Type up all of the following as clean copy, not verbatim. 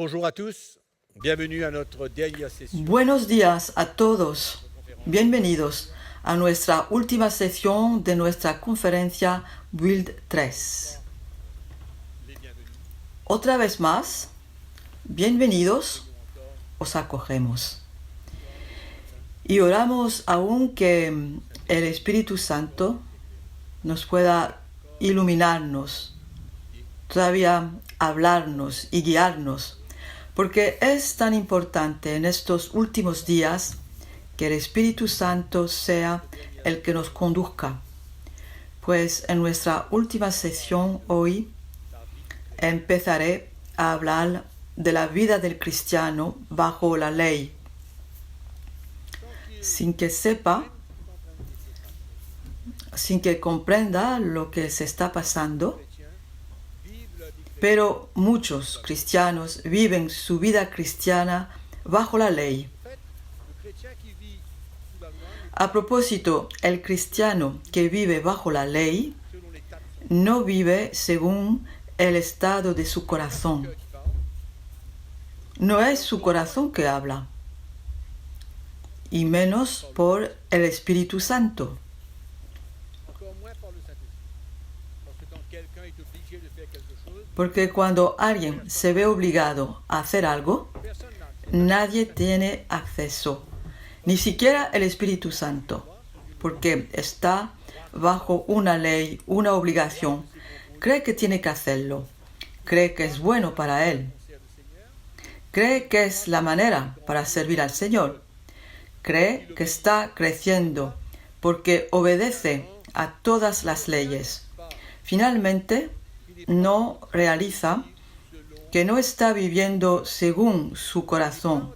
Bonjour à tous, bienvenue à notre dernière session. Buenos días a todos. Bienvenidos a nuestra última sesión de nuestra conferencia Build 3. Otra vez más, bienvenidos, os acogemos. Y oramos aún que el Espíritu Santo nos pueda iluminarnos, todavía hablarnos y guiarnos, porque es tan importante en estos últimos días que el Espíritu Santo sea el que nos conduzca. Pues en nuestra última sesión hoy empezaré a hablar de la vida del cristiano bajo la ley, sin que sepa, sin que comprenda lo que se está pasando. Pero muchos cristianos viven su vida cristiana bajo la ley. A propósito, el cristiano que vive bajo la ley no vive según el estado de su corazón. No es su corazón que habla, y menos por el Espíritu Santo. Porque cuando alguien se ve obligado a hacer algo, nadie tiene acceso, ni siquiera el Espíritu Santo, porque está bajo una ley, una obligación. Cree que tiene que hacerlo, cree que es bueno para él, cree que es la manera para servir al Señor, cree que está creciendo porque obedece a todas las leyes. Finalmente, no realiza que no está viviendo según su corazón,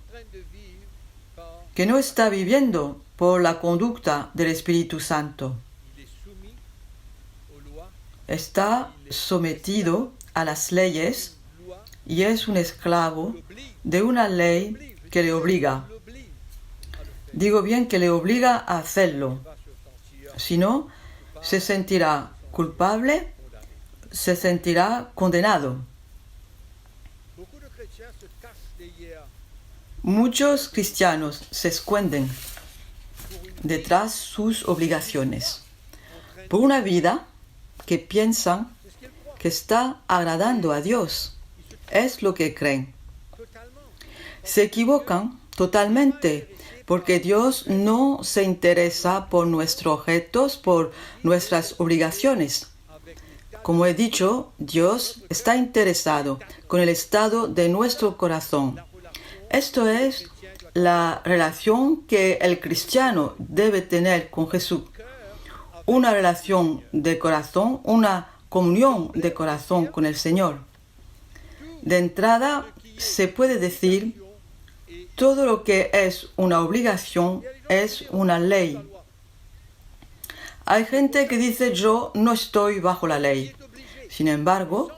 que no está viviendo por la conducta del Espíritu Santo. Está sometido a las leyes y es un esclavo de una ley que le obliga. Digo bien que le obliga a hacerlo. Si no, se sentirá culpable, se sentirá condenado. Muchos cristianos se esconden detrás de sus obligaciones por una vida que piensan que está agradando a Dios. Es lo que creen. Se equivocan totalmente porque Dios no se interesa por nuestros objetos, por nuestras obligaciones. Como he dicho, Dios está interesado con el estado de nuestro corazón. Esto es la relación que el cristiano debe tener con Jesús. Una relación de corazón, una comunión de corazón con el Señor. De entrada, se puede decir, todo lo que es una obligación es una ley. Hay gente que dice, yo no estoy bajo la ley. Sin embargo,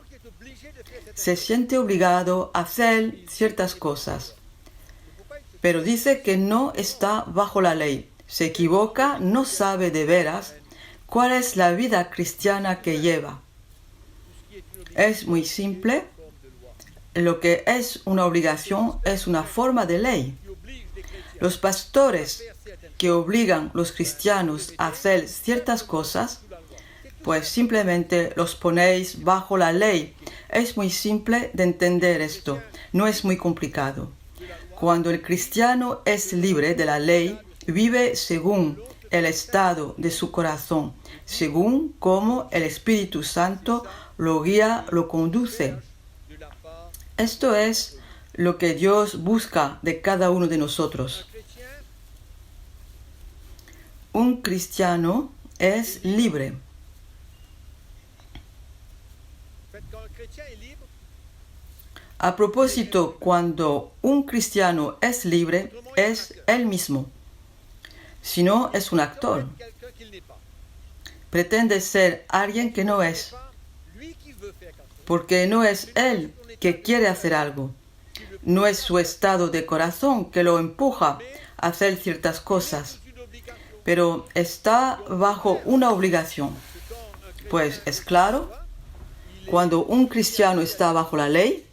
se siente obligado a hacer ciertas cosas. Pero dice que no está bajo la ley. Se equivoca, no sabe de veras cuál es la vida cristiana que lleva. Es muy simple. Lo que es una obligación es una forma de ley. Los pastores que obligan a los cristianos a hacer ciertas cosas, pues simplemente los ponéis bajo la ley. Es muy simple de entender esto, no es muy complicado. Cuando el cristiano es libre de la ley, vive según el estado de su corazón, según cómo el Espíritu Santo lo guía, lo conduce. Esto es lo que Dios busca de cada uno de nosotros. Un cristiano es libre. A propósito, cuando un cristiano es libre, es él mismo. Si no, es un actor. Pretende ser alguien que no es, porque no es él que quiere hacer algo. No es su estado de corazón que lo empuja a hacer ciertas cosas, pero está bajo una obligación. Pues es claro, cuando un cristiano está bajo la ley,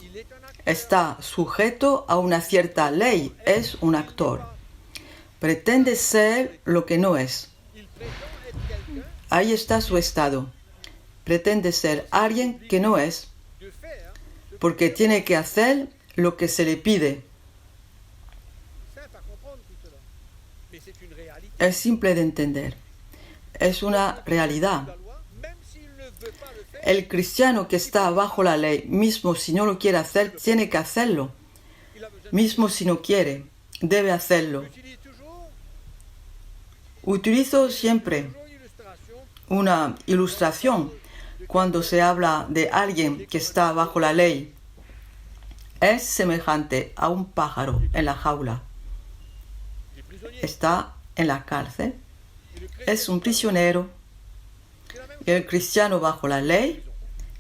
está sujeto a una cierta ley, es un actor. Pretende ser lo que no es. Ahí está su estado. Pretende ser alguien que no es, porque tiene que hacer lo que se le pide. Es simple de entender. Es una realidad. El cristiano que está bajo la ley, mismo si no lo quiere hacer, tiene que hacerlo. Mismo si no quiere, debe hacerlo. Utilizo siempre una ilustración cuando se habla de alguien que está bajo la ley. Es semejante a un pájaro en la jaula. Está en la cárcel. Es un prisionero. El cristiano bajo la ley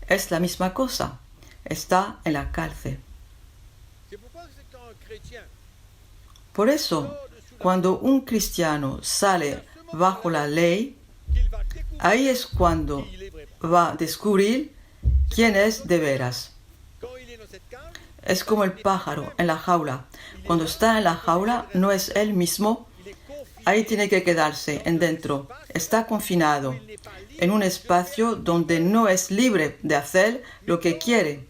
es la misma cosa. Está en la cárcel. Por eso, cuando un cristiano sale bajo la ley, ahí es cuando va a descubrir quién es de veras. Es como el pájaro en la jaula. Cuando está en la jaula, no es él mismo. Ahí tiene que quedarse en dentro. Está confinado en un espacio donde no es libre de hacer lo que quiere.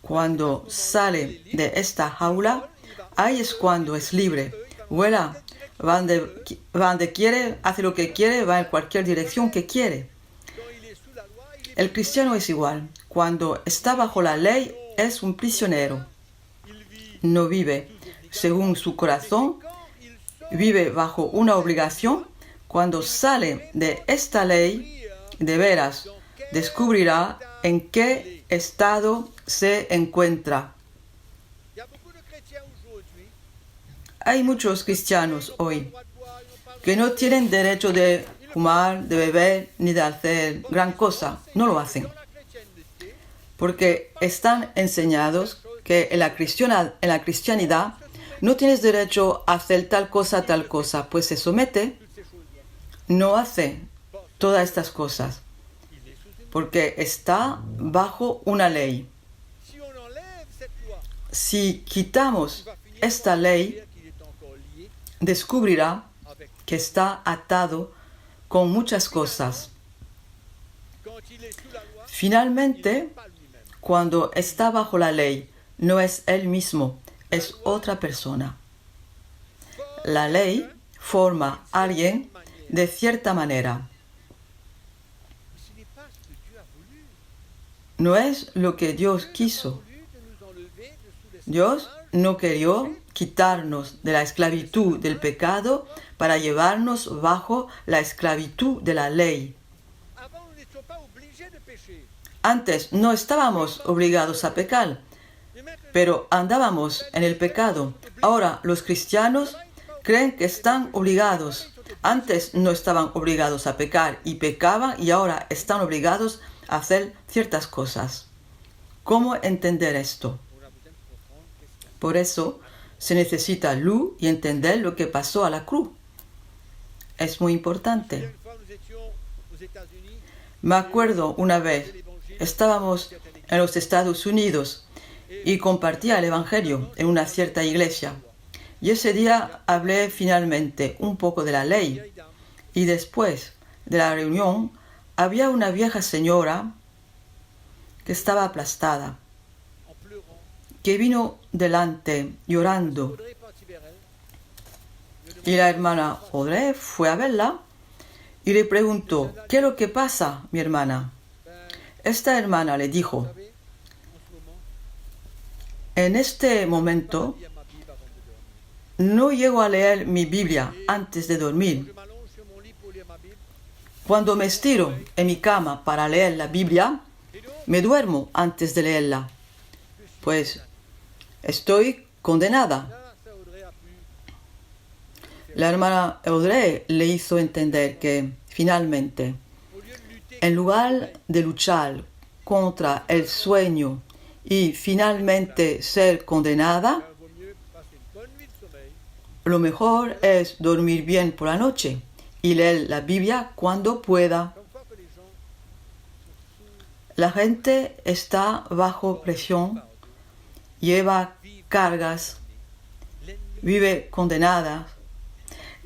Cuando sale de esta jaula, ahí es cuando es libre. Vuela, va donde quiere, hace lo que quiere, va en cualquier dirección que quiere. El cristiano es igual. Cuando está bajo la ley, es un prisionero. No vive según su corazón, vive bajo una obligación. Cuando sale de esta ley, de veras, descubrirá en qué estado se encuentra. Hay muchos cristianos hoy que no tienen derecho de fumar, de beber, ni de hacer gran cosa. No lo hacen. Porque están enseñados que en la cristianidad no tienes derecho a hacer tal cosa, pues se somete, no hace todas estas cosas, porque está bajo una ley. Si quitamos esta ley, descubrirá que está atado con muchas cosas. Finalmente, cuando está bajo la ley, no es él mismo, es otra persona. La ley forma a alguien de cierta manera. No es lo que Dios quiso. Dios no quería quitarnos de la esclavitud del pecado para llevarnos bajo la esclavitud de la ley. Antes no estábamos obligados a pecar, pero andábamos en el pecado. Ahora los cristianos creen que están obligados. Antes no estaban obligados a pecar y pecaban, y ahora están obligados a hacer ciertas cosas. ¿Cómo entender esto? Por eso se necesita luz y entender lo que pasó a la cruz. Es muy importante. Me acuerdo una vez, estábamos en los Estados Unidos y compartía el Evangelio en una cierta iglesia. Y ese día hablé finalmente un poco de la ley. Y después de la reunión había una vieja señora que estaba aplastada, que vino delante llorando. Y la hermana Audrey fue a verla y le preguntó: ¿qué es lo que pasa, mi hermana? Esta hermana le dijo: en este momento no llego a leer mi Biblia antes de dormir. Cuando me estiro en mi cama para leer la Biblia, me duermo antes de leerla. Pues estoy condenada. La hermana Audrey le hizo entender que, finalmente, en lugar de luchar contra el sueño y finalmente ser condenada, lo mejor es dormir bien por la noche y leer la Biblia cuando pueda. La gente está bajo presión, lleva cargas, vive condenada.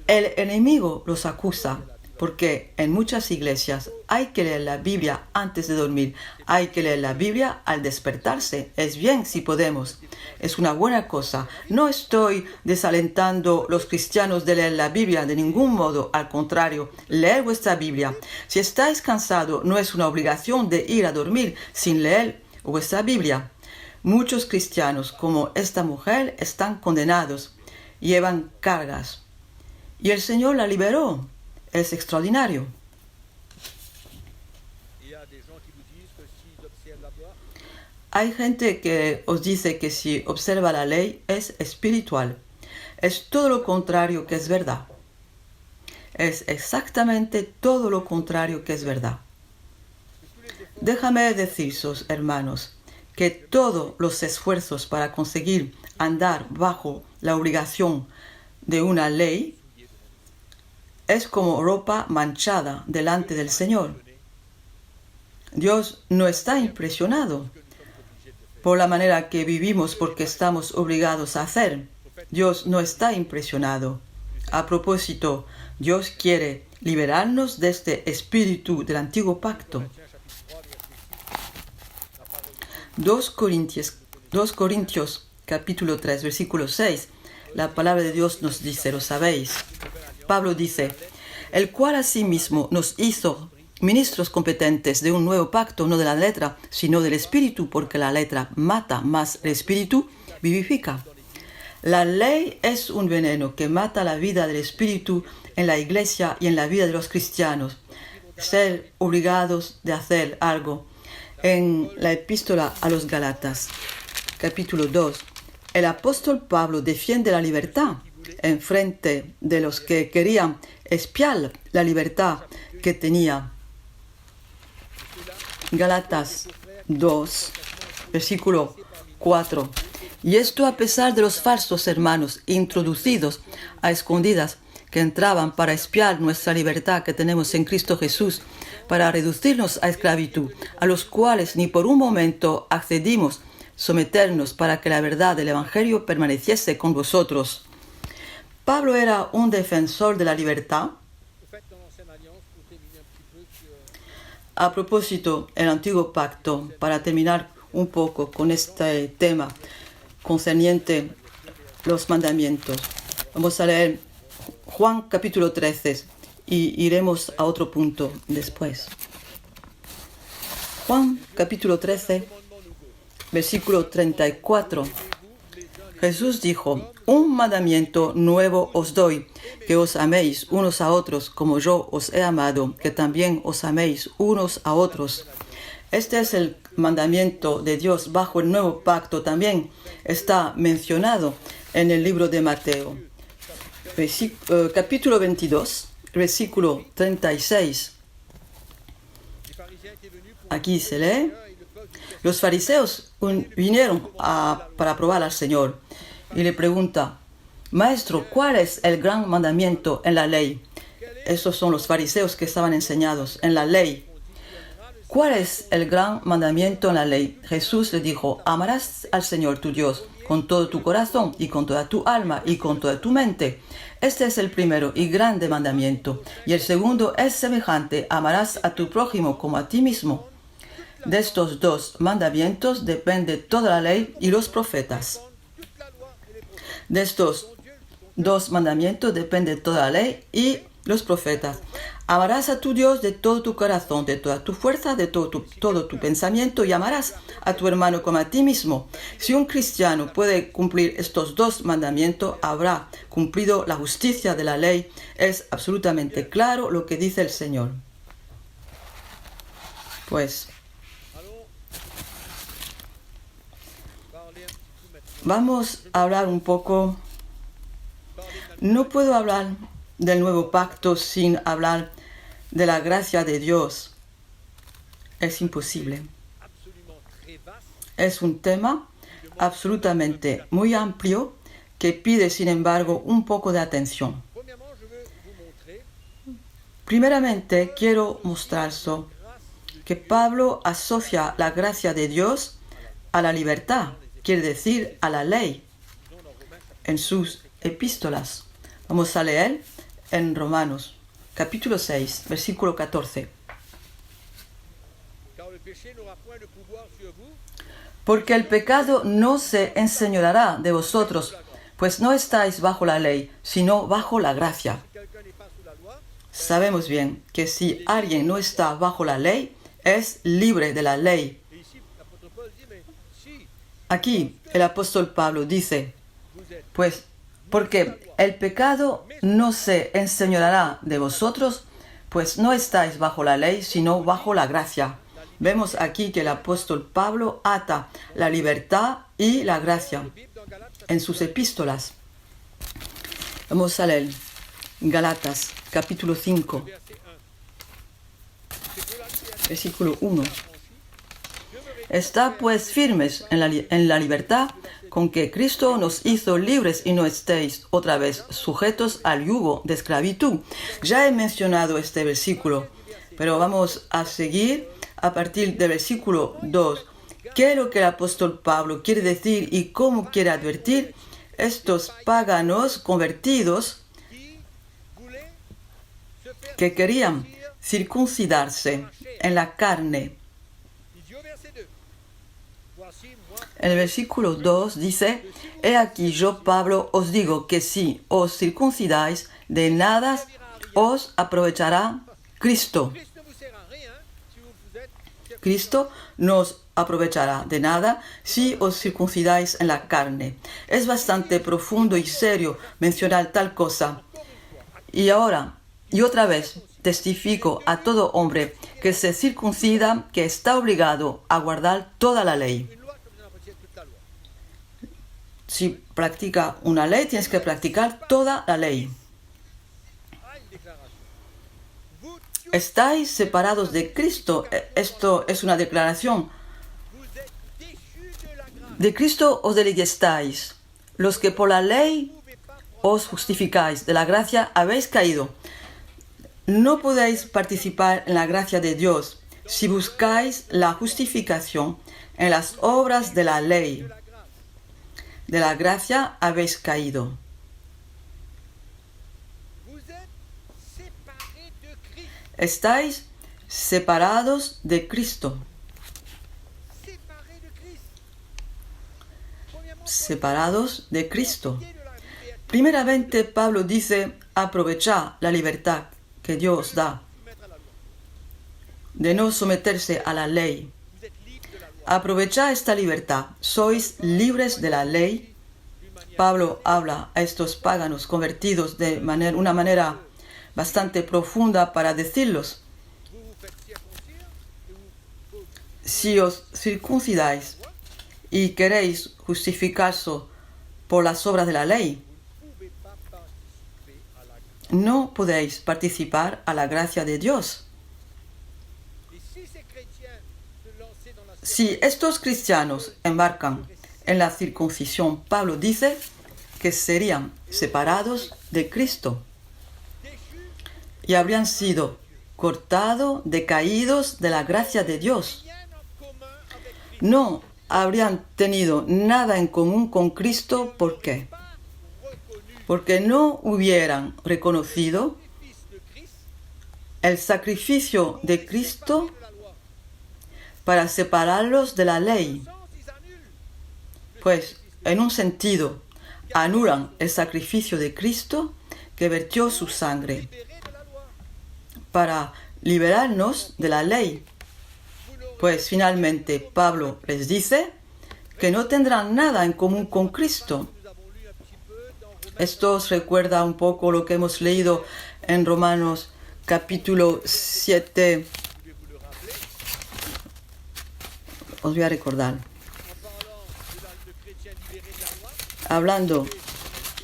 El enemigo los acusa porque en muchas iglesias hay que leer la Biblia antes de dormir, hay que leer la Biblia al despertarse. Es bien si podemos, es una buena cosa. No estoy desalentando a los cristianos de leer la Biblia de ningún modo, al contrario, leer vuestra Biblia. Si estáis cansados, no es una obligación de ir a dormir sin leer vuestra Biblia. Muchos cristianos, como esta mujer, están condenados, llevan cargas. Y el Señor la liberó. Es extraordinario. Hay gente que os dice que si observa la ley es espiritual. Es todo lo contrario que es verdad. Es exactamente todo lo contrario que es verdad. Déjame deciros, hermanos, que todos los esfuerzos para conseguir andar bajo la obligación de una ley es como ropa manchada delante del Señor. Dios no está impresionado por la manera que vivimos porque estamos obligados a hacer. Dios no está impresionado. A propósito, Dios quiere liberarnos de este espíritu del antiguo pacto. 2 Corintios capítulo 3, versículo 6. La palabra de Dios nos dice, lo sabéis. Pablo dice, el cual asimismo nos hizo ministros competentes de un nuevo pacto, no de la letra, sino del espíritu, porque la letra mata, mas el espíritu vivifica. La ley es un veneno que mata la vida del espíritu en la iglesia y en la vida de los cristianos. Ser obligados de hacer algo. En la epístola a los Gálatas, capítulo 2, el apóstol Pablo defiende la libertad en frente de los que querían espiar la libertad que tenía. Gálatas 2, versículo 4. Y esto a pesar de los falsos hermanos introducidos a escondidas que entraban para espiar nuestra libertad que tenemos en Cristo Jesús, para reducirnos a esclavitud, a los cuales ni por un momento accedimos someternos para que la verdad del Evangelio permaneciese con vosotros. Pablo era un defensor de la libertad. A propósito, el antiguo pacto, para terminar un poco con este tema concerniente los mandamientos. Vamos a leer Juan capítulo 13 y iremos a otro punto después. Juan capítulo 13, versículo 34. Jesús dijo, un mandamiento nuevo os doy, que os améis unos a otros como yo os he amado, que también os améis unos a otros. Este es el mandamiento de Dios bajo el nuevo pacto. También está mencionado en el libro de Mateo. Capítulo 22, versículo 36. Aquí se lee. Los fariseos vinieron para probar al Señor y le pregunta, Maestro, ¿cuál es el gran mandamiento en la ley? Esos son los fariseos que estaban enseñados en la ley. ¿Cuál es el gran mandamiento en la ley? Jesús le dijo, amarás al Señor tu Dios con todo tu corazón y con toda tu alma y con toda tu mente. Este es el primero y grande mandamiento. Y el segundo es semejante, amarás a tu prójimo como a ti mismo. De estos dos mandamientos depende toda la ley y los profetas. De estos dos mandamientos depende toda la ley y los profetas. Amarás a tu Dios de todo tu corazón, de toda tu fuerza, de todo tu pensamiento, y amarás a tu hermano como a ti mismo. Si un cristiano puede cumplir estos dos mandamientos, habrá cumplido la justicia de la ley. Es absolutamente claro lo que dice el Señor. Pues vamos a hablar un poco. No puedo hablar del nuevo pacto sin hablar de la gracia de Dios. Es imposible. Es un tema absolutamente muy amplio que pide, sin embargo, un poco de atención. Primeramente, quiero mostraros que Pablo asocia la gracia de Dios a la libertad, quiere decir a la ley, en sus epístolas. Vamos a leer en Romanos, capítulo 6, versículo 14. Porque el pecado no se enseñoreará de vosotros, pues no estáis bajo la ley, sino bajo la gracia. Sabemos bien que si alguien no está bajo la ley, es libre de la ley. Aquí el apóstol Pablo dice, pues porque el pecado no se enseñoreará de vosotros, pues no estáis bajo la ley, sino bajo la gracia. Vemos aquí que el apóstol Pablo ata la libertad y la gracia en sus epístolas. Vamos a leer Gálatas, capítulo 5, versículo 1. Está pues firmes en la libertad con que Cristo nos hizo libres y no estéis otra vez sujetos al yugo de esclavitud. Ya he mencionado este versículo, pero vamos a seguir a partir del versículo 2. ¿Qué es lo que el apóstol Pablo quiere decir y cómo quiere advertir estos paganos convertidos que querían circuncidarse en la carne? En el versículo 2 dice, he aquí yo, Pablo, os digo que si os circuncidáis, de nada os aprovechará Cristo. Cristo nos aprovechará de nada si os circuncidáis en la carne. Es bastante profundo y serio mencionar tal cosa. Y ahora, y otra vez, testifico a todo hombre que se circuncida que está obligado a guardar toda la ley. Si practica una ley, tienes que practicar toda la ley. Estáis separados de Cristo. Esto es una declaración. De Cristo os desligastáis. Los que por la ley os justificáis, de la gracia habéis caído. No podéis participar en la gracia de Dios si buscáis la justificación en las obras de la ley. De la gracia habéis caído. Estáis separados de Cristo. Separados de Cristo. Primeramente, Pablo dice, aprovechad la libertad que Dios da, de no someterse a la ley. Aprovechad esta libertad. Sois libres de la ley. Pablo habla a estos paganos convertidos de una manera bastante profunda para decirlos. Si os circuncidáis y queréis justificaros por las obras de la ley, no podéis participar a la gracia de Dios. Si estos cristianos embarcan en la circuncisión, Pablo dice que serían separados de Cristo y habrían sido cortados, decaídos de la gracia de Dios. No habrían tenido nada en común con Cristo. ¿Por qué? Porque no hubieran reconocido el sacrificio de Cristo para separarlos de la ley. Pues, en un sentido, anulan el sacrificio de Cristo que vertió su sangre para liberarnos de la ley. Pues finalmente Pablo les dice que no tendrán nada en común con Cristo. Esto os recuerda un poco lo que hemos leído en Romanos capítulo 7. Os voy a recordar. Hablando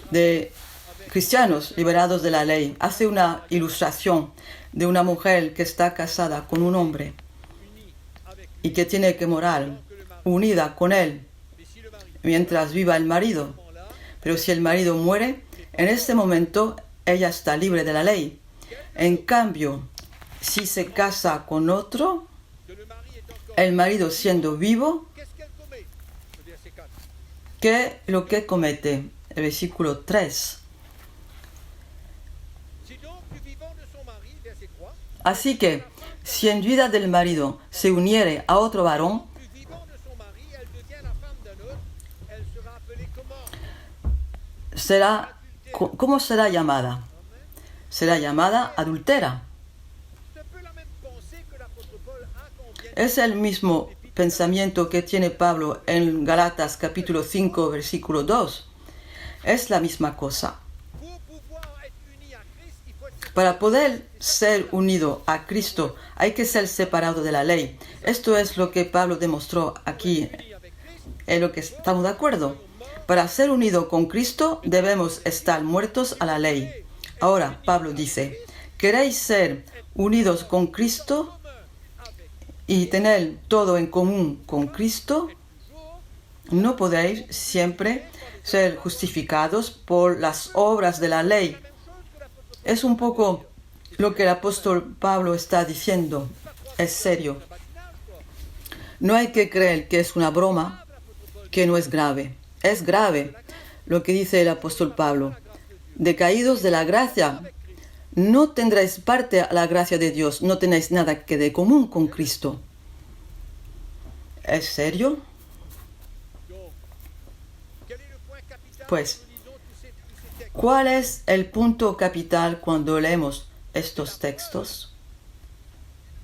de cristianos liberados de la ley, hace una ilustración de una mujer que está casada con un hombre y que tiene que morar unida con él mientras viva el marido. Pero si el marido muere, en ese momento ella está libre de la ley. En cambio, si se casa con otro, que le mari est encore el marido siendo vivo, qu'est-ce qu'elle commet? Le verset 4. ¿qué lo que comete? El versículo 3. Si donc du vivant de son mari, verset 3, Así que, si en vida del marido se uniere a otro varón, du vivant de son mari, elle devient la femme d'un autre, elle sera appelée comment? ¿cómo será llamada? Será llamada adultera. C'est un peu la même pensée que l'apôtre Paul a quand on vient Es el mismo pensamiento que tiene Pablo en Galatas capítulo 5, versículo 2. Es la misma cosa. pour pouvoir être uni à Christ, il faut être Para poder ser unido a Cristo hay que ser separado de la ley. Esto es lo que Pablo demostró aquí, uni avec Christ, en lo que estamos de acuerdo. Para ser unido con Cristo debemos estar muertos a la ley. Ahora, Pablo dice, ¿queréis ser unidos con Cristo y tener todo en común con Cristo? No podéis siempre ser justificados por las obras de la ley. Es un poco lo que el apóstol Pablo está diciendo. Es serio. No hay que creer que es una broma, que no es grave. Es grave lo que dice el apóstol Pablo. Decaídos de la gracia, no tendréis parte a la gracia de Dios, no tenéis nada que de común con Cristo. ¿Es serio? quel est le point capital Pues, quand nous lisons tous ces textes? ¿cuál es el punto capital cuando leemos estos textos?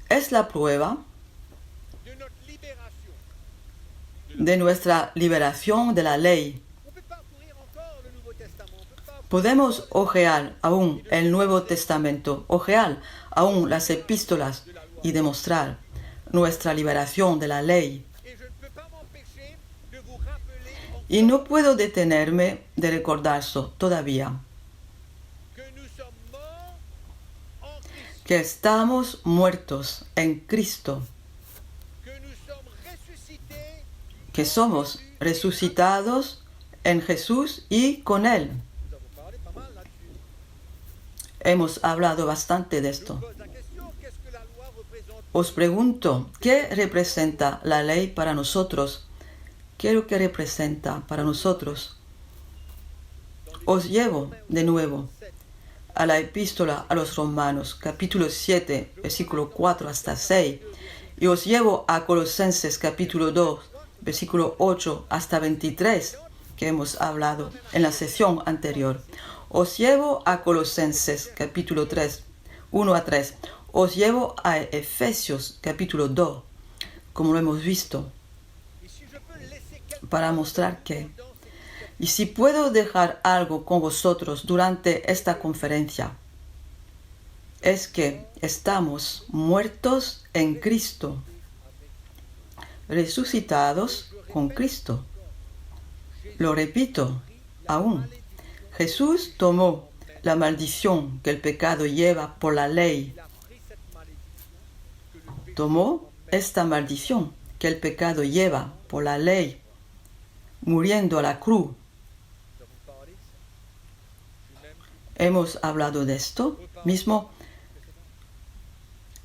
Es la prueba De notre libération. de nuestra liberación de la ley. On peut parcourir encore le Nouveau Testament, on peut pas Podemos ojear aún el Nuevo Testamento, ojear aún las epístolas y demostrar nuestra liberación de la ley. et je ne peux pas m'empêcher de vous rappeler Y no puedo detenerme de recordarlo todavía, que nous sommes morts en Christ, que estamos muertos en Cristo, que nous sommes ressuscités que somos resucitados en Jesús y con Él. nous avons parlé pas mal là-dessus. Hemos hablado bastante de Je esto. pose la question, qu'est-ce que la loi représente? Os pregunto, ¿qué representa la ley para nosotros? ¿Qué es lo que representa para nosotros? Os llevo de nuevo a la epístola a los Romanos, capítulo 7, versículo 4 hasta 6, y os llevo a Colosenses, capítulo 2, versículo 8 hasta 23, que hemos hablado en la sesión anterior. Os llevo a Colosenses, capítulo 3, 1 a 3. Os llevo a Efesios, capítulo 2, como lo hemos visto, Et si je peux laisser quelque para mostrar que... dans ces Y si puedo dejar algo con vosotros durante esta conferencia, es que estamos muertos en Cristo, resucitados con Cristo. Lo repito, aún. Jesús tomó la maldición que el pecado lleva por la ley. il a pris cette malédiction que le péché Tomó esta maldición que el pecado lleva por la ley, muriendo a la cruz. nous avons parlé de ça. Je même Hemos hablado de esto mismo.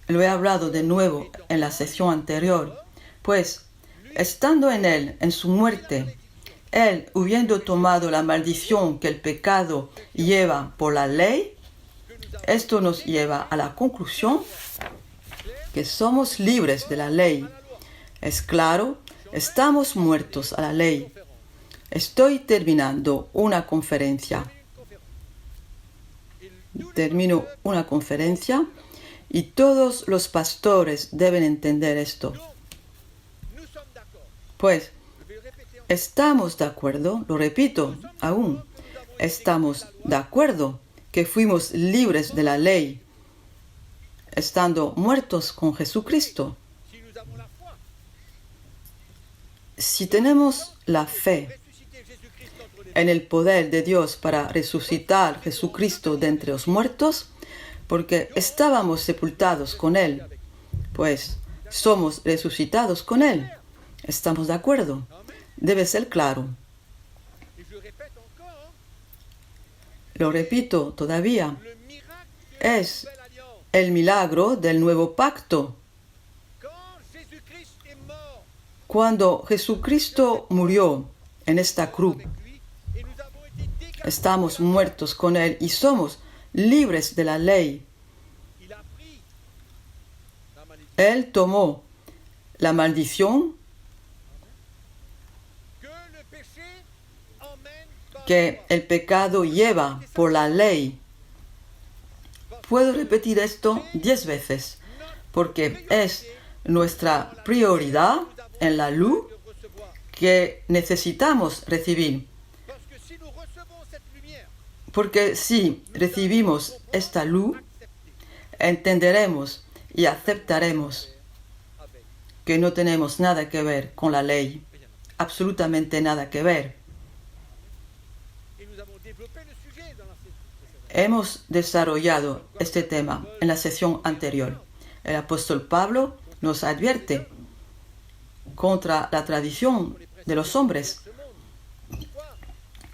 Lo he hablado de nuevo en la sesión anterior. Pues, estando en Él, en su muerte, Él, habiendo tomado la maldición que el pecado lleva por la ley, esto nos lleva a la conclusión que somos libres de la ley. Es claro, estamos muertos a la ley. Estoy terminando una conferencia. Termino una conferencia y todos los pastores deben entender esto. nous sommes d'accord. Pues Je vais le répéter encore. estamos de acuerdo, lo repito aún, estamos de acuerdo que fuimos libres de la ley, estando muertos con Jesucristo. Si nous avons la foi, Si tenemos la fe ressusciter Jésus-Christ entre les en el poder de Dios para resucitar Jesucristo de entre los muertos, porque estábamos sepultados con Él, pues somos resucitados con Él. ¿Estamos de acuerdo? Debe ser claro. et je répète encore, Lo repito todavía, le miracle es de la nouvelle alliance. el milagro del nuevo pacto. Quand Cuando Jesucristo murió en esta cruz, avec lui et nous avons été décapés. estamos muertos con Él y somos libres de la ley. Il a pris la malédiction Él tomó la maldición que le péché emmène par la que loi. el pecado lleva por la ley. Puedo repetir esto 10 veces, porque es nuestra prioridad en la luz De recevoir. que necesitamos recibir. Parce que si nous recevons cette lumière, Porque si recibimos esta luz, acceptée entenderemos y aceptaremos avec, que no tenemos nada que ver con la ley, absolutamente nada que ver. et nous avons développé le sujet dans la séance. Hemos desarrollado este tema en la sesión anterior. El apóstol Pablo nos advierte contra la tradición de los hombres,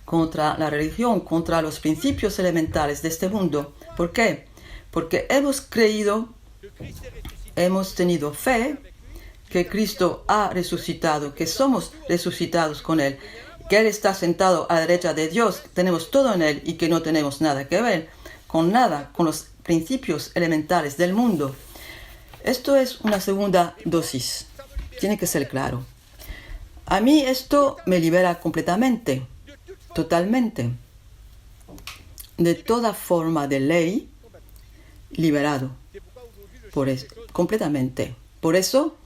contra la religión, contra los principios elementales de este mundo. ¿Por qué? Porque hemos creído, Que Christ est ressuscité hemos tenido fe que Cristo ha resucitado, que somos resucitados con Él, que Él está sentado a la derecha de Dios, que tenemos todo en Él y que no tenemos nada que ver con nada, con los principios elementales del mundo. Esto es una segunda dosis, tiene que ser claro. A mí esto me libera completamente, totalmente, de toda forma de ley, liberado, C'est pourquoi aujourd'hui je por cherche eso, des choses completamente. Por eso,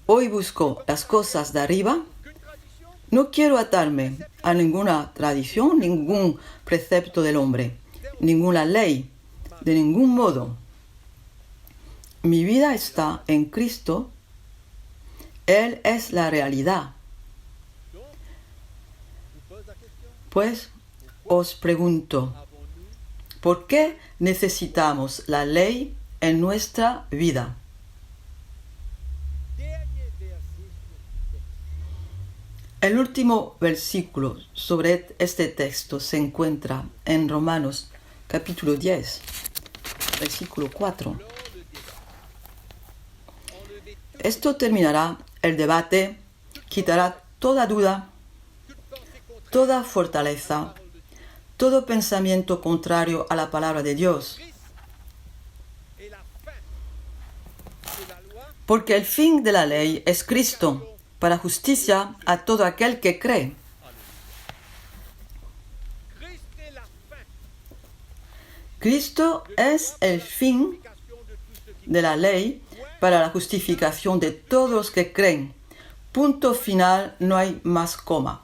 hoy busco las cosas de arriba. qu'une tradition, No quiero atarme a ninguna tradición, ningún precepto del hombre, ninguna ley, de ningún modo. Mi vida está en Cristo. Él es la realidad. donc, vous pose la question, Pues os pregunto, avons-nous ¿por qué necesitamos la ley en nuestra vida? dernier verset sur ce texte? El último versículo sobre este texto se encuentra en Romanos capítulo 10, versículo 4. Lors le débat, enlever toute Esto terminará el debate, quitará toda duda, pensée contraire toda à la fortaleza, parole de Dieu. todo pensamiento contrario a la palabra de Dios. Christ est la fin de la loi, Porque el fin de la ley es Cristo, para justicia a todo aquel que cree. Christ est la fin Cristo es el fin de tout ce qui de la ley para la justificación de todos los que creen. Punto final, no hay más coma.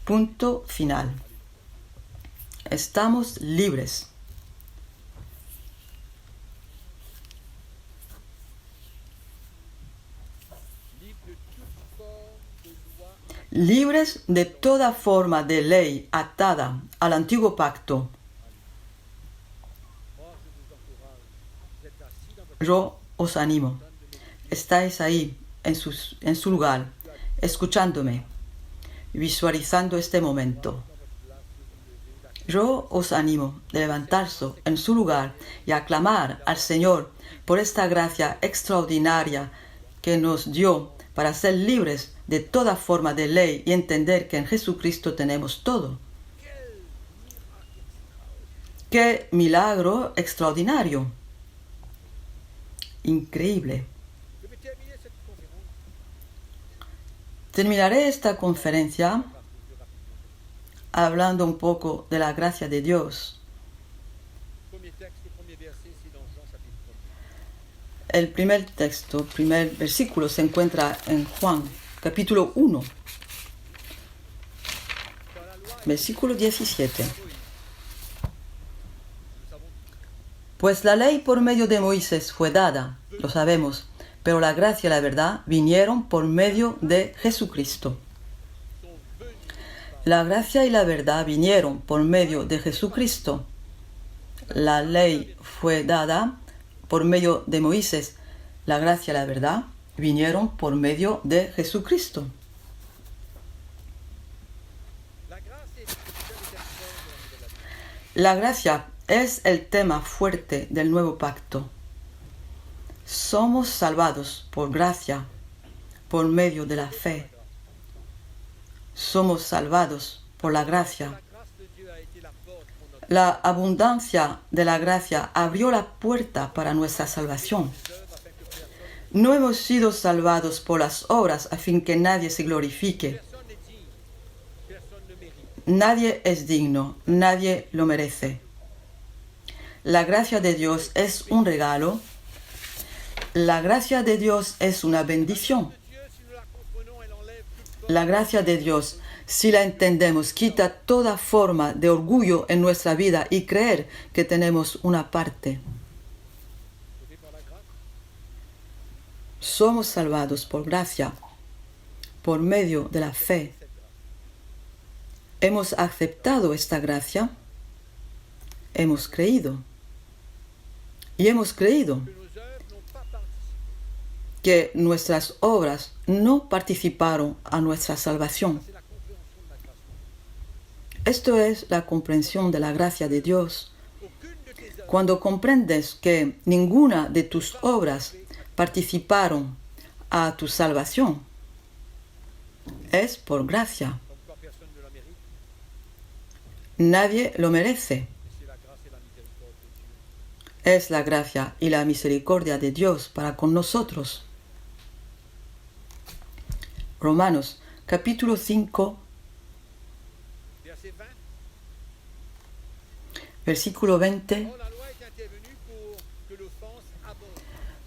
Punto final. Estamos libres. libre de toute forme de loi, Libres de toda forma de ley atada al antiguo pacto. moi je vous encourage, vous êtes assis dans votre Yo os animo. donne de l'église, Estáis ahí en su lugar, escuchándome, visualizando este momento. Yo os animo de levantarse en su lugar y aclamar al Señor por esta gracia extraordinaria que nos dio para ser libres de toda forma de ley y entender que en Jesucristo tenemos todo. ¡Qué milagro extraordinario! Increíble. je vais terminer cette conférence Terminaré esta conferencia hablando un poco de la gracia de Dios. premier texte, le premier verset, c'est dans Jean chapitre 1. El primer texto, primer versículo se encuentra en Juan, capítulo 1, Dans la loi, versículo 17. nous savons Pues la ley por medio de Moisés fue dada, lo sabemos, pero la gracia y la verdad vinieron por medio de Jesucristo. sont venus La gracia y la verdad vinieron por medio de Jesucristo. La ley fue dada por medio de Moisés. La gracia y la verdad vinieron por medio de Jesucristo. la grâce est le thème fort de la nouvelle année. La gracia es el tema fuerte del nuevo pacto. Somos salvados por gracia, por medio de la fe. Somos salvados por la gracia. La grâce de Dieu a été la porte pour notre La abundancia de la gracia abrió la puerta para nuestra salvación. œuvre afin que personne No hemos sido salvados por las obras a fin que nadie se glorifique. n'est digne, personne ne mérite. Nadie es digno, nadie lo merece. La gracia de Dios es un regalo. La gracia de Dios es una bendición. Dieu, si nous la comprenons, elle enlève toute La gracia de Dios, si la entendemos, quita toda forma de orgullo en nuestra vida y creer que tenemos una parte. sauvée par la grâce. Somos salvados por gracia, por medio de la fe. Cette grâce. Hemos aceptado esta gracia, hemos creído. Y hemos creído Que nos œuvres n'ont pas participé. que nuestras obras no participaron a nuestra salvación. C'est la compréhension de la grâce. Esto es la comprensión de la gracia de Dios. Aucune de tes œuvres Cuando comprendes que ninguna de tus obras participaron a tu salvación, es por gracia. comme quoi personne ne la mérite, Nadie lo merece. mais c'est la grâce et la miséricorde de Dieu. Es la gracia y la misericordia de Dios para con nosotros. Romanos capítulo 5, Verset 20. versículo 20. Or, la loi est intervenue pour que l'offense abonde.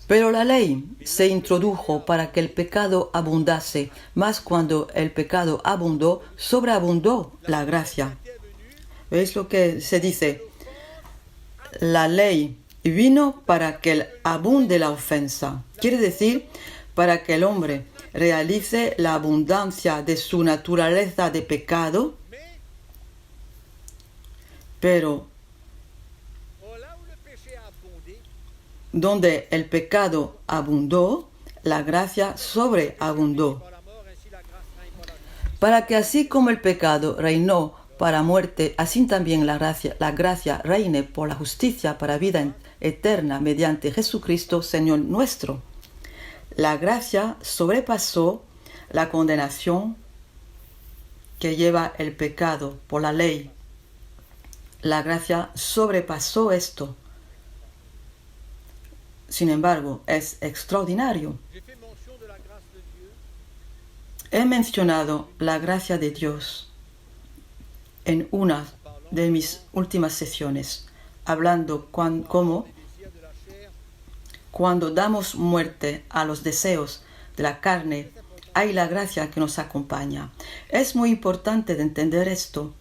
Pero la ley se introdujo para que el pecado abundase, mas cuando el pecado abundó, sobreabundó la gracia. Intervenue ¿Veis lo que se dice? La ley vino para que abunde la ofensa. Quiere decir, para que el hombre realice la abundancia de su naturaleza de pecado, mais pero or, là où le péché a abondé, donde el pecado abundó, la gracia sobreabundó. par la mort, ainsi la grâce règne par la vie. Para que así como el pecado reinó para muerte, así también la gracia reine por la justicia para vida eterna mediante Jesucristo, Señor nuestro. La gracia sobrepasó la condenación que lleva el pecado por la ley. La gracia sobrepasó esto. Sin embargo, es extraordinario. J'ai fait mention de la grâce de Dieu He mencionado la gracia de Dios en una de mis últimas sesiones, hablando cómo les désirs de la chair. cuando damos muerte a los deseos de la carne, hay la gracia que nos acompaña. Es muy importante de entender esto.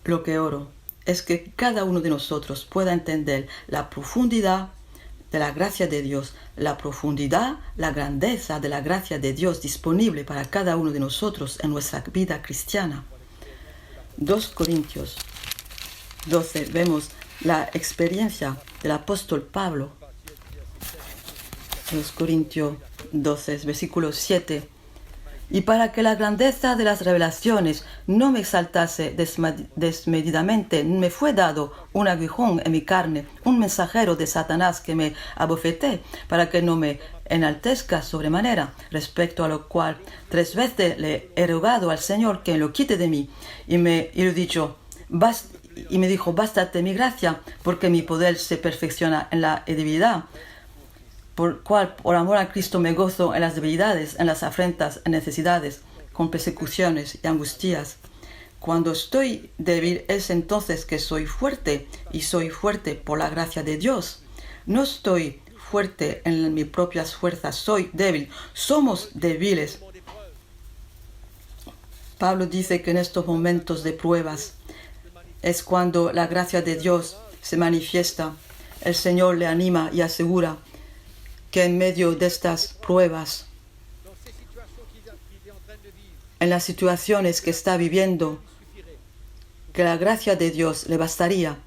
Lo que oro es que cada uno de nosotros pueda entender la profundidad de la gracia de Dios, la profundidad, la grandeza de la gracia de Dios disponible para cada uno de nosotros en nuestra vida cristiana. 2 Corintios 12, vemos la experiencia del apóstol Pablo. 2 Corintios 12, versículo 7. Y para que la grandeza de las revelaciones no me exaltase desmedidamente, me fue dado un aguijón en mi carne, un mensajero de Satanás que me abofeté, para que no me enaltezca sobremanera, respecto a lo cual 3 veces le he rogado al Señor que lo quite de mí. Y me dijo, bástate mi gracia, porque mi poder se perfecciona en la debilidad. Por cual, por amor a Cristo, me gozo en las debilidades, en las afrentas, en necesidades, con persecuciones y angustias. Cuando estoy débil es entonces que soy fuerte, y soy fuerte por la gracia de Dios. No estoy fuerte en mis propias fuerzas, soy débil. Somos débiles. Pablo dice que en estos momentos de pruebas es cuando la gracia de Dios se manifiesta. El Señor le anima y asegura que en medio de estas pruebas, Dans ces situations qu'il est en train de vivre, en las situaciones que está viviendo, suffirait. que la gracia de Dios le bastaría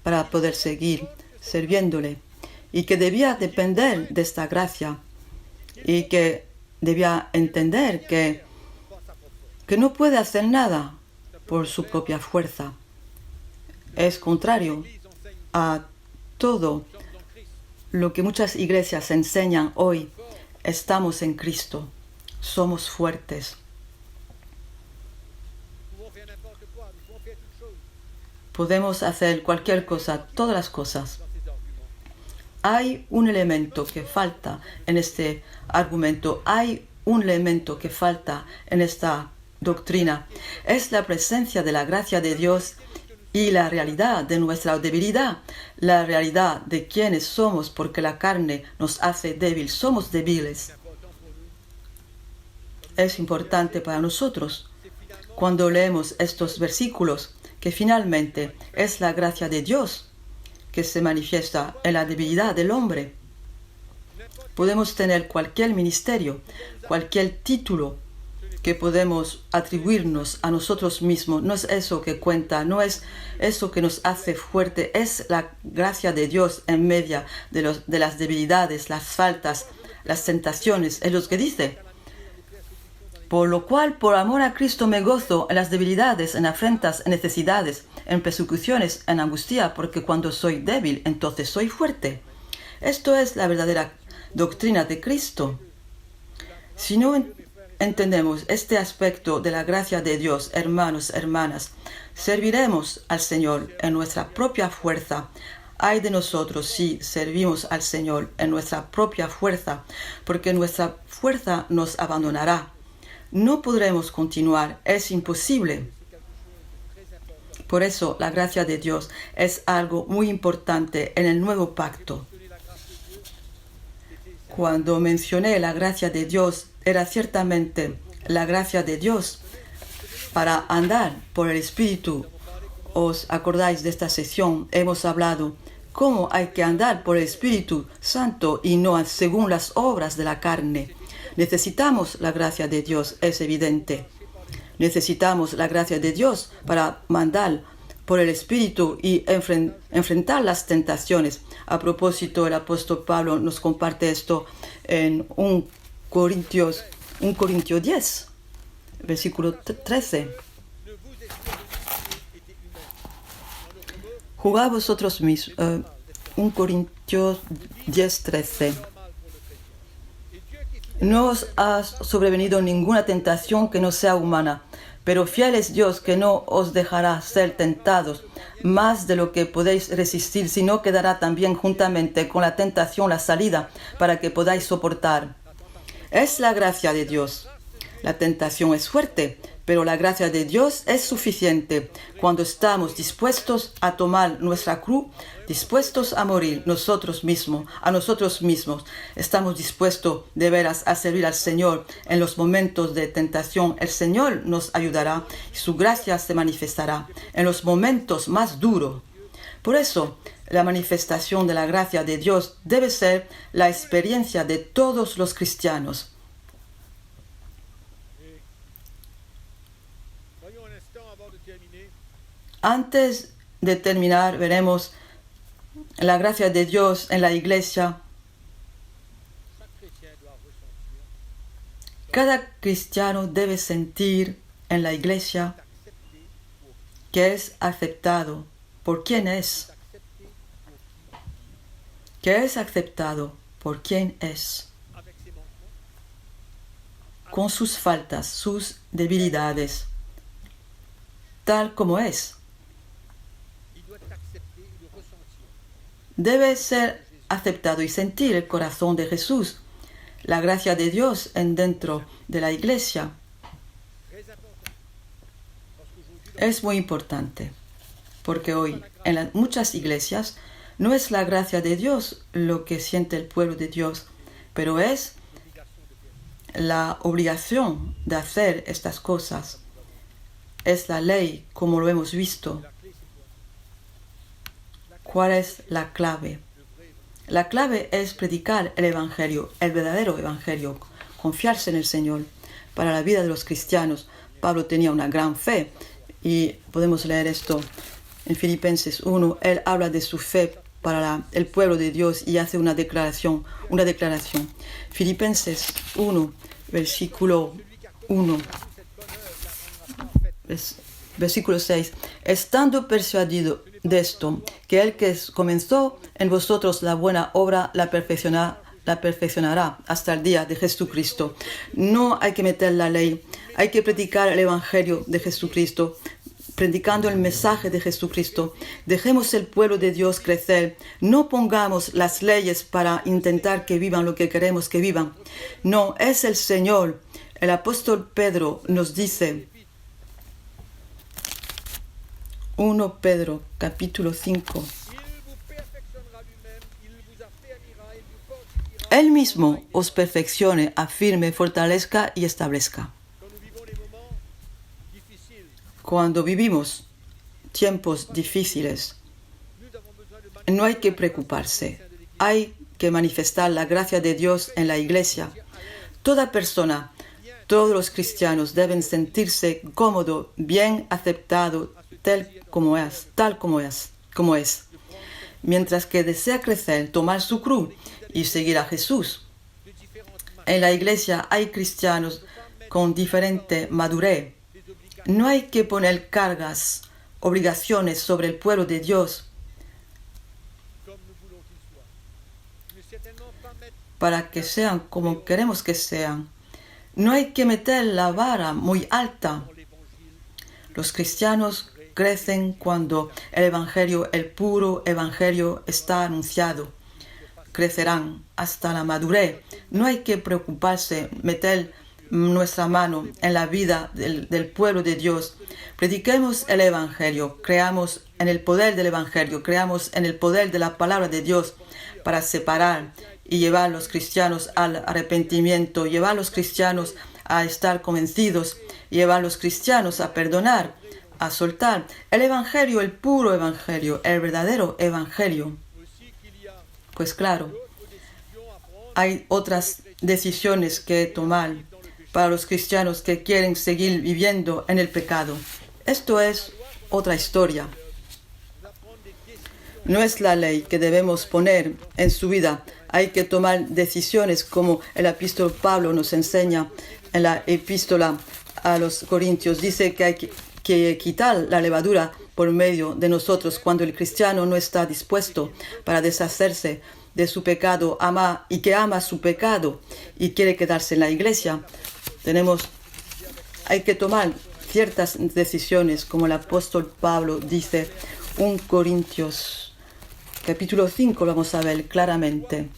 para poder seguir sirviéndole, y que debía depender de esta gracia, y que debía entender que no puede hacer nada por su propia fuerza. Es contrario L'Église enseigne a todo nous sommes en Christ. lo que muchas iglesias enseñan hoy, estamos en Cristo, somos fuertes. Nous pouvons faire n'importe quoi, nous pouvons faire toutes choses Podemos hacer cualquier cosa, todas las cosas. dans ces arguments. Hay un elemento que falta en este argumento, hay un elemento que falta en esta doctrina. Es la presencia de la gracia de Dios y la realidad de nuestra debilidad, la realidad de quienes somos, porque la carne nos hace débil, somos débiles. Es importante para nosotros, cuando leemos estos versículos, que finalmente es la gracia de Dios que se manifiesta en la debilidad del hombre. Podemos tener cualquier ministerio, cualquier título que podemos atribuirnos a nosotros mismos. No es eso que cuenta, no es eso que nos hace fuerte, es la gracia de Dios en medio de las debilidades, las faltas, las tentaciones. Es lo que dice. Por lo cual, por amor a Cristo me gozo en las debilidades, en afrentas, en necesidades, en persecuciones, en angustia, porque cuando soy débil, entonces soy fuerte. Esto es la verdadera doctrina de Cristo. Si no entendemos este aspecto de la gracia de Dios, hermanos, hermanas, serviremos al Señor en nuestra propia fuerza. Ay de nosotros si servimos al Señor en nuestra propia fuerza, porque nuestra fuerza nos abandonará. No podremos continuar, es imposible. Por eso la gracia de Dios es algo muy importante en el nuevo pacto. Cuando mencioné la gracia de Dios, era ciertamente la gracia de Dios para andar por el Espíritu. ¿Os acordáis de esta sesión? Hemos hablado cómo hay que andar por el Espíritu Santo y no según las obras de la carne. Necesitamos la gracia de Dios, es evidente. Necesitamos la gracia de Dios para mandar por el Espíritu y enfrentar las tentaciones. A propósito, el apóstol Pablo nos comparte esto en 1 Corintios 10, versículo 13. Jugad vosotros mismos. 1 Corintios 10, 13. No os ha sobrevenido ninguna tentación que no sea humana, pero fiel es Dios que no os dejará ser tentados más de lo que podéis resistir, sino que dará también juntamente con la tentación la salida para que podáis soportar. Es la gracia de Dios. La tentación es fuerte, pero la gracia de Dios es suficiente cuando estamos dispuestos a tomar nuestra cruz, dispuestos a morir a nosotros mismos. Estamos dispuestos de veras a servir al Señor en los momentos de tentación. El Señor nos ayudará y su gracia se manifestará en los momentos más duros. Por eso, la manifestación de la gracia de Dios debe ser la experiencia de todos los cristianos. Antes de terminar, veremos la gracia de Dios en la iglesia. Cada cristiano debe sentir en la iglesia que es aceptado por quien es. Que es aceptado por quien es. Con sus faltas, sus debilidades, tal como es. Debe ser aceptado y sentir el corazón de Jesús, la gracia de Dios en dentro de la iglesia. Es muy importante, porque hoy en muchas iglesias no es la gracia de Dios lo que siente el pueblo de Dios, pero es la obligación de hacer estas cosas. Es la ley, como lo hemos visto. ¿Cuál es la clave? La clave es predicar el Evangelio, el verdadero Evangelio, confiarse en el Señor. Para la vida de los cristianos, Pablo tenía una gran fe y podemos leer esto en Filipenses 1. Él habla de su fe para el pueblo de Dios y hace una declaración. Filipenses 1, versículo 1. Versículo 6. Estando persuadido de esto, que el que comenzó en vosotros la buena obra la perfeccionará hasta el día de Jesucristo. No hay que meter la ley, hay que predicar el Evangelio de Jesucristo, predicando el mensaje de Jesucristo. Dejemos el pueblo de Dios crecer. No pongamos las leyes para intentar que vivan lo que queremos que vivan. No, es el Señor. El apóstol Pedro nos dice, 1 Pedro, capítulo 5. Él mismo os perfeccione, afirme, fortalezca y establezca. Cuando vivimos tiempos difíciles, no hay que preocuparse. Hay que manifestar la gracia de Dios en la iglesia. Toda persona, todos los cristianos deben sentirse cómodo, bien aceptado, tal como es. Mientras que desea crecer, tomar su cruz y seguir a Jesús. En la iglesia hay cristianos con diferente madurez. No hay que poner cargas, obligaciones sobre el pueblo de Dios para que sean como queremos que sean. No hay que meter la vara muy alta. Los cristianos crecen cuando el Evangelio, el puro Evangelio, está anunciado. Crecerán hasta la madurez. No hay que preocuparse, meter nuestra mano en la vida del pueblo de Dios. Prediquemos el Evangelio, creamos en el poder del Evangelio, creamos en el poder de la palabra de Dios para separar y llevar a los cristianos al arrepentimiento, llevar a los cristianos a estar convencidos, llevar a los cristianos a perdonar, a soltar el Evangelio, el puro Evangelio, el verdadero Evangelio. Pues claro, hay otras decisiones que tomar para los cristianos que quieren seguir viviendo en el pecado. Esto es otra historia. No es la ley que debemos poner en su vida. Hay que tomar decisiones como el apóstol Pablo nos enseña en la epístola a los Corintios. Dice que hay que quitar la levadura por medio de nosotros cuando el cristiano no está dispuesto para deshacerse de su pecado, ama su pecado y quiere quedarse en la iglesia. Hay que tomar ciertas decisiones, como el apóstol Pablo dice, 1 Corintios, capítulo 5, vamos a ver claramente.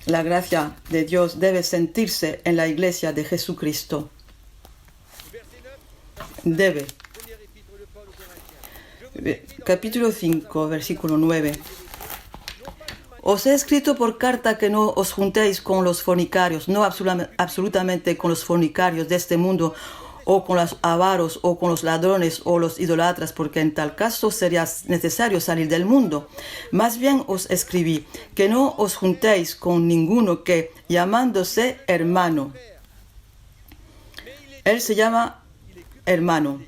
La gracia de Dios debe sentirse en la iglesia de Jesucristo. Debe. Capítulo 5, versículo 9. Os he escrito por carta que no os juntéis con los fornicarios, no absolutamente con los fornicarios de este mundo, o con los avaros, o con los ladrones, o los idolatras, porque en tal caso sería necesario salir del mundo. Más bien os escribí que no os juntéis con ninguno que, llamándose hermano, él se llama hermano,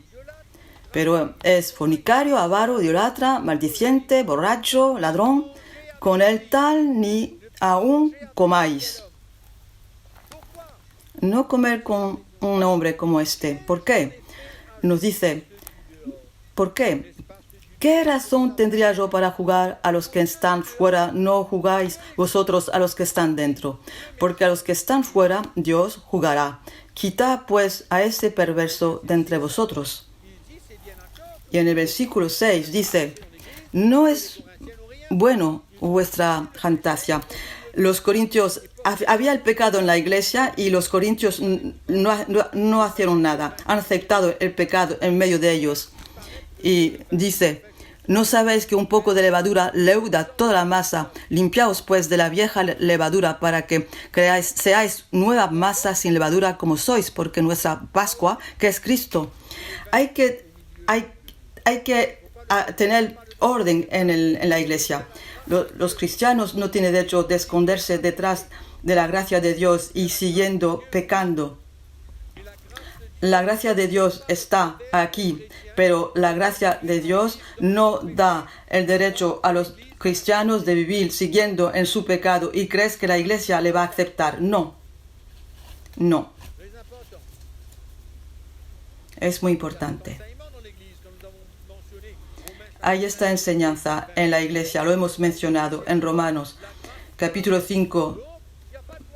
pero es fornicario, avaro, idolatra, maldiciente, borracho, ladrón. Con el tal ni aún comáis. No comer con un hombre como este. ¿Por qué? Nos dice, ¿por qué? ¿Qué razón tendría yo para jugar a los que están fuera? No jugáis vosotros a los que están dentro. Porque a los que están fuera, Dios jugará. Quitad pues a ese perverso de entre vosotros. Y en el versículo 6 dice, no es bueno vuestra fantasía. Los corintios, había el pecado en la iglesia y los corintios no hicieron nada. Han aceptado el pecado en medio de ellos. Y dice, ¿no sabéis que un poco de levadura leuda toda la masa? Limpiaos pues de la vieja levadura para que seáis nueva masa sin levadura como sois, porque nuestra Pascua, que es Cristo. Hay que tener orden en la iglesia. Los cristianos no tienen derecho de esconderse detrás de la gracia de Dios y siguiendo pecando. La gracia de Dios está aquí, pero la gracia de Dios no da el derecho a los cristianos de vivir siguiendo en su pecado y crees que la iglesia le va a aceptar. No. Es muy importante. Enseignement dans l'Église, comme nous avons mentionné. Romains Hay esta enseñanza en la iglesia, lo hemos mencionado en Romanos, capítulo 5,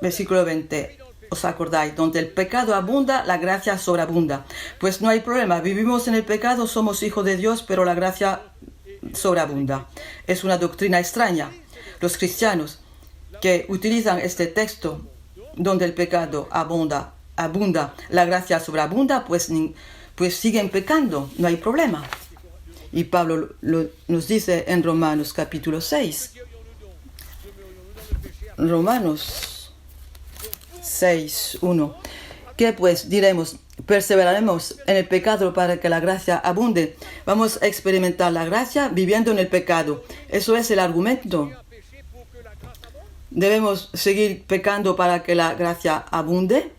versículo 20. ¿Os acordáis? Donde el pecado abunda, la gracia sobreabunda. Pues no hay problema, vivimos en el pecado, somos hijos de Dios, pero la gracia sobreabunda. Es una doctrina extraña. Los cristianos que utilizan este texto, donde el pecado abunda, la gracia sobreabunda, pues siguen pecando, no hay problema. Y Pablo nos dice en Romanos capítulo 6, Romanos 6, 1, que pues diremos, perseveraremos en el pecado para que la gracia abunde. Vamos a experimentar la gracia viviendo en el pecado. Eso es el argumento. à pécher pour que la grâce abonde. ¿Debemos seguir pecando para que la gracia abunde?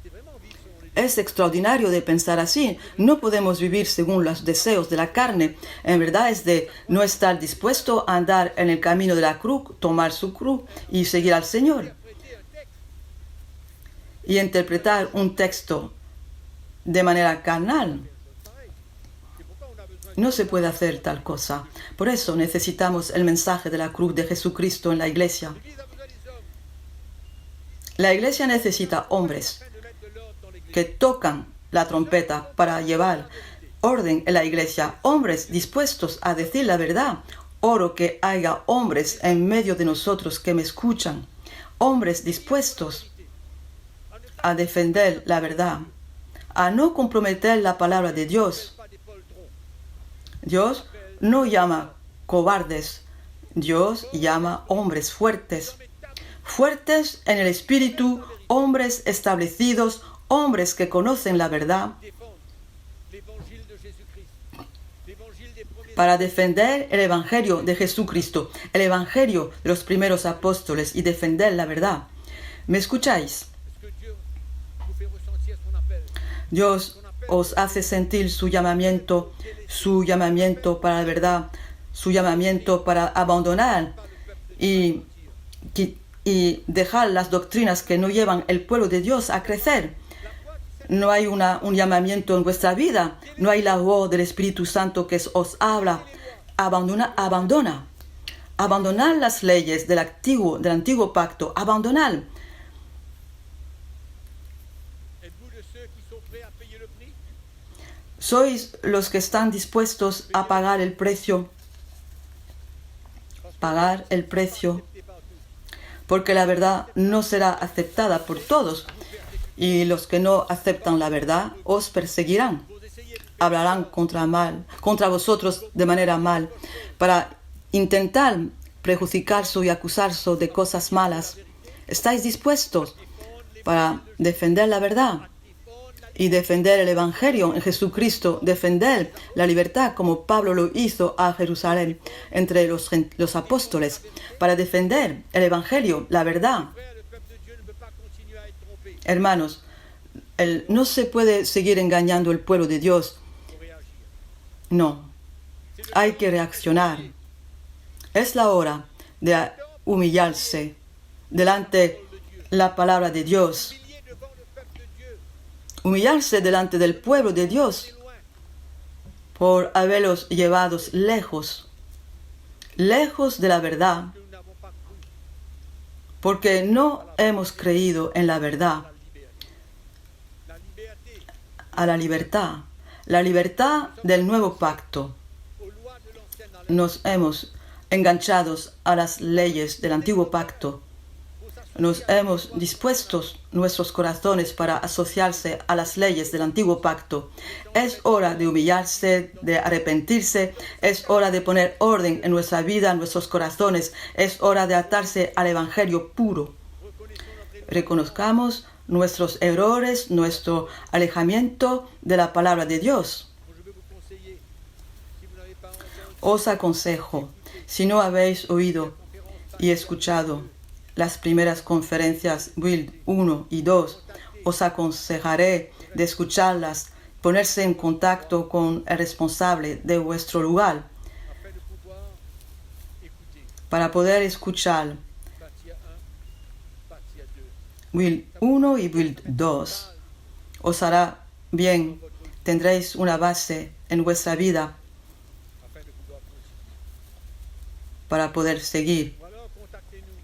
C'est vraiment vivre selon les Es extraordinario de pensar así. No podemos vivir según los deseos de la carne. En verdad es de no estar dispuesto a andar en el camino de la cruz, tomar su cruz y seguir al Señor. interpréter un texte. Y interpretar un texto de manera carnal. Pareil. C'est pourquoi on a besoin No se puede hacer tal cosa. Por eso necesitamos el mensaje de la cruz de Jesucristo en la iglesia. l'Église a besoin des hommes La iglesia necesita hombres afin de mettre de l'ordre dans l'Église. que tocan la trompeta para llevar orden en la iglesia, hombres dispuestos a decir la verdad. Oro que haya hombres en medio de nosotros que me escuchan, hombres dispuestos a defender la verdad, a no comprometer la palabra de Dios. Pas des poltrons. Dios no llama cobardes, Dios llama hombres fuertes, fuertes en el espíritu, hombres establecidos, hombres que conocen la verdad, Défendre l'évangile de Jésus-Christ. L'évangile des premiers para defender el Evangelio de Jesucristo, el Evangelio de los primeros apóstoles y defender la verdad. ¿Me escucháis? Est-ce que Dieu vous fait ressentir son appel? Dios os hace sentir su llamamiento para la verdad, su llamamiento para abandonar y dejar las doctrinas que no llevan el pueblo de Dios a crecer. No hay un llamamiento en vuestra vida, no hay la voz del Espíritu Santo que os habla. Abandonar las leyes del antiguo pacto, abandonar. Êtes-vous de ceux qui sont prêts à payer le prix? Sois los que están dispuestos a pagar el precio, Acceptez pas tous. porque la verdad no será aceptada por todos, y los que no aceptan la verdad os perseguirán. Vous essayez de Hablarán contra vosotros de manera mal, para intentar prejudicarse y acusarse de cosas malas. ¿Estáis dispuestos para defender la verdad y defender el Evangelio en Jesucristo, defender la libertad como Pablo lo hizo a Jerusalén entre los apóstoles, para defender el Evangelio, la verdad? frères, le peuple de Dieu ne peut pas continuer à être trompé. Hermanos, no se puede seguir engañando el pueblo de Dios. Faut réagir. No, hay que reaccionar. Es la hora de humillarse delante de la palabra de Dios. Humilier devant le peuple de Dieu. Humillarse delante del pueblo de Dios C'est loin. por haberlos llevados lejos de la verdad, Que nous n'avons pas cru porque no hemos creído en la verdad, la liberté a la libertad del nuevo pacto. aux lois de l'ancienne alliance. Nos hemos enganchados a las leyes del antiguo pacto. Nos hemos dispuesto nuestros corazones para asociarse a las leyes del antiguo pacto. Es hora de humillarse, de arrepentirse. Es hora de poner orden en nuestra vida, en nuestros corazones. Es hora de atarse al Evangelio puro. Reconozcamos nuestros errores, nuestro alejamiento de la palabra de Dios. Je veux vous conseiller, si vous n'avez pas entendu Os aconsejo, si no habéis oído y escuchado las primeras conferencias Build 1 y 2, os aconsejaré de escucharlas, ponerse en contacto con el responsable de vuestro lugar afin de pouvoir écouter. para poder escuchar Bâtir 1, bâtir 2. Build 1 y Build 2. Os hará bien tendréis una base en vuestra vida afin de pouvoir continuer. para poder seguir. Ou alors, contactez-nous.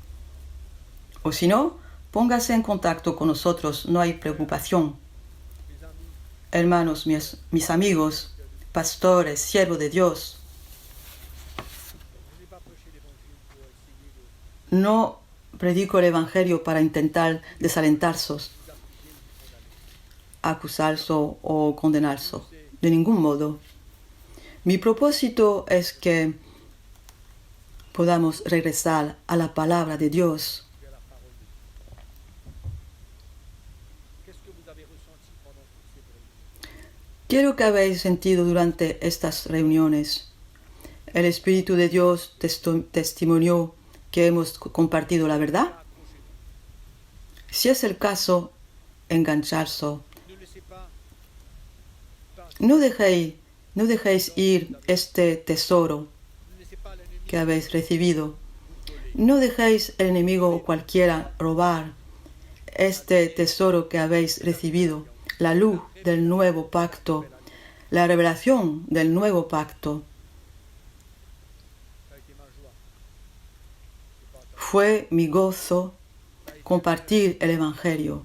O si no, póngase en contacto con nosotros, no hay preocupación. Mes amis, Hermanos, mis amigos, pastores, siervos de Dios, je n'ai pas prêché l'évangile pour essayer de no predico el Evangelio para intentar desalentarsos, vous affliger ou vous condamner. acusarso o condenarso, de ningún modo. Mi propósito es que podamos regresar a la palabra de Dios. Vers la parole de Dieu. Qu'est-ce que vous avez ressenti pendant toutes ces réunions? Quiero que habéis sentido durante estas reuniones. El Espíritu de Dios testimonió que hemos compartido la verdad. Accrochez-vous. Si es el caso, engancharse. Ne laissez pas No dejéis ir este tesoro ne laissez pas l'ennemi que habéis recibido. vous voler. No dejéis el enemigo o cualquiera robar este tesoro que habéis recibido, la luz del nuevo pacto, la revelación del nuevo pacto. Ça a été ma joie. Fue mi gozo compartir el Evangelio.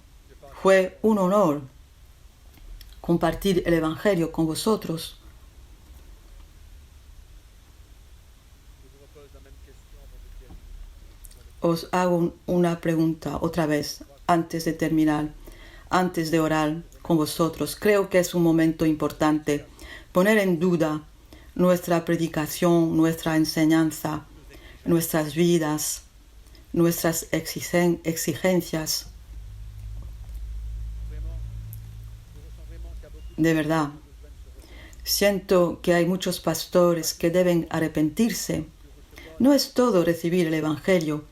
Fue un honor compartir el Evangelio con vosotros. Je vous repose la même question avant de terminer. Os hago una pregunta otra vez antes de terminar, antes de orar con vosotros. Creo que es un momento importante poner en duda nuestra predicación, nuestra enseñanza, nuestras vidas, nuestras exigencias. Vraiment, je ressens vraiment qu'il y a beaucoup De verdad, de besoin de se repentir, siento que hay muchos pastores que deben arrepentirse. de recevoir No es todo recibir el Evangelio,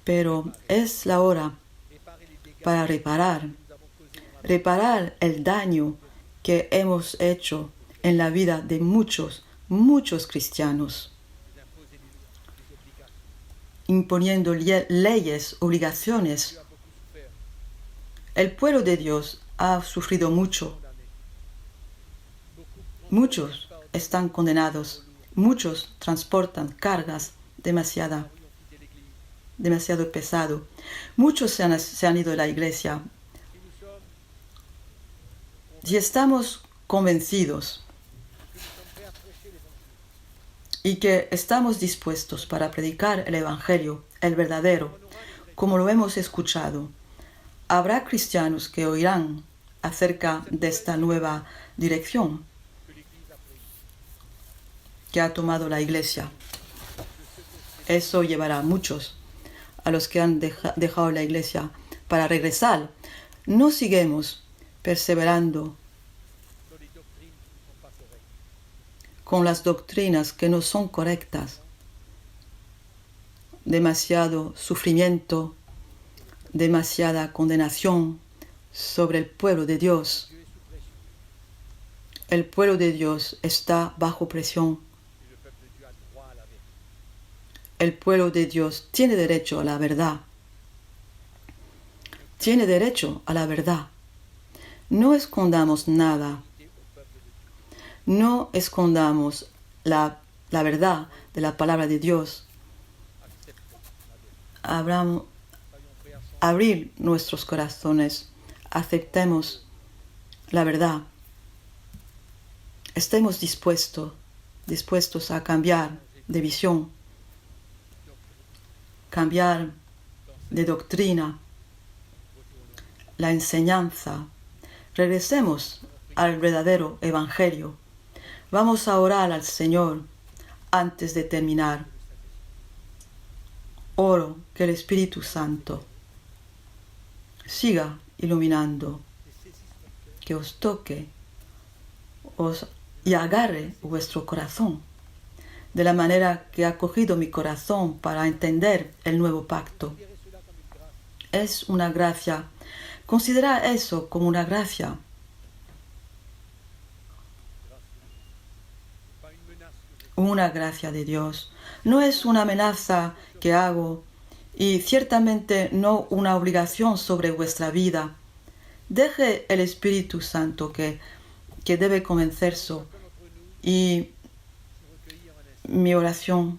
pero es la hora réparer les dégâts para reparar, que nous avons causés dans la vie. reparar el daño que hemos hecho en la vida de muchos cristianos, Vous imposer des obligations. imponiendo leyes, obligaciones. Dieu a beaucoup souffert, El pueblo de Dios ha sufrido mucho. condamné. Beaucoup Muchos están condenados. Muchos transportan cargas demasiado pesado. Muchos se han ido de la iglesia. Si nous sommes Si estamos convencidos prêts à prêcher l'évangile, y que estamos dispuestos para predicar el Evangelio, el verdadero, como lo hemos escuchado, habrá cristianos que oirán acerca de esta nueva dirección que l'Église a pris, que ha tomado la iglesia. Eso llevará a muchos, a los que han dejado la iglesia, para regresar. No sigamos perseverando dans les doctrines qui ne sont pas correctes. con las doctrinas que no son correctas. Demasiado sufrimiento, demasiada condenación sobre el pueblo de Dios. Dieu est sous pression El pueblo de Dios está bajo presión. et le peuple de Dieu a droit à la vérité. El pueblo de Dios tiene derecho a la verdad. Tiene derecho a la verdad. No escondamos nada. Et au peuple de Dieu, No escondamos la verdad de la palabra de Dios. acceptons la vérité. Soyons prêts à changer Abrir nuestros corazones. Aceptemos la verdad. Estemos dispuestos a cambiar de visión, cambiar de doctrina, la enseñanza. Regresemos al verdadero Evangelio. Vamos a orar al Señor antes de terminar. Oro que el Espíritu Santo siga iluminando, que os toque y agarre vuestro corazón, de la manera que ha cogido mi corazón para entender el nuevo pacto. Considérez cela comme une grâce, Es una gracia. Considera eso como una gracia, pas une menace que je una gracia de Dios. No es una amenaza que hago y ciertamente no una obligación sobre vuestra vida. Deje el Espíritu Santo que que debe convencerse y mi oración,